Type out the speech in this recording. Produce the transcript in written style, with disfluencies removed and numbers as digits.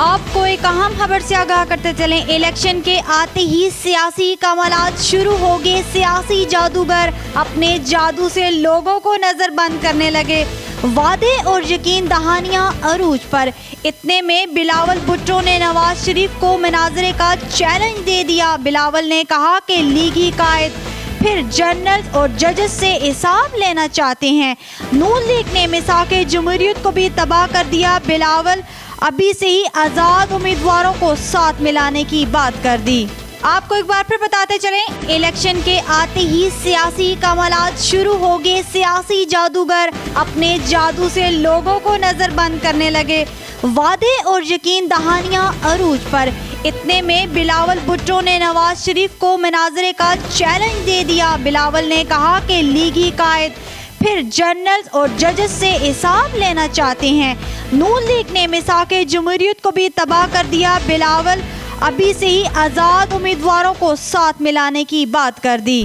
आपको एक अहम खबर से आगाह करते चलें। इलेक्शन के आते ही सियासी कमालात शुरू हो गए। सियासी जादूगर अपने जादू से लोगों को नजरबंद करने लगे। वादे और यकीन दहानियां अरूज पर। इतने में बिलावल भुट्टो ने नवाज शरीफ को मुनाजरे का चैलेंज दे दिया। बिलावल ने कहा कि लीगी कायद फिर जनरल और जजेस से हिसाब लेना चाहते हैं। नून लीग ने मिसाके जमहूरियत को भी तबाह कर दिया। बिलावल अभी से ही आज़ाद उम्मीदवारों को साथ मिलाने की बात कर दी। आपको एक बार फिर बताते चलें, इलेक्शन के आते ही सियासी कमालात शुरू हो गए। सियासी जादूगर अपने जादू से लोगों को नजरबंद करने लगे। वादे और यकीन दहानियां अरूज पर। इतने में बिलावल भुट्टो ने नवाज शरीफ को मुनाजरे का चैलेंज दे दिया। बिलावल ने कहा कि लीगी कायद फिर जनरल और जजेस से हिसाब लेना चाहते हैं। नून लीग ने मिसाके जमहूरियत को भी तबाह कर दिया। बिलावल अभी से ही आज़ाद उम्मीदवारों को साथ मिलाने की बात कर दी।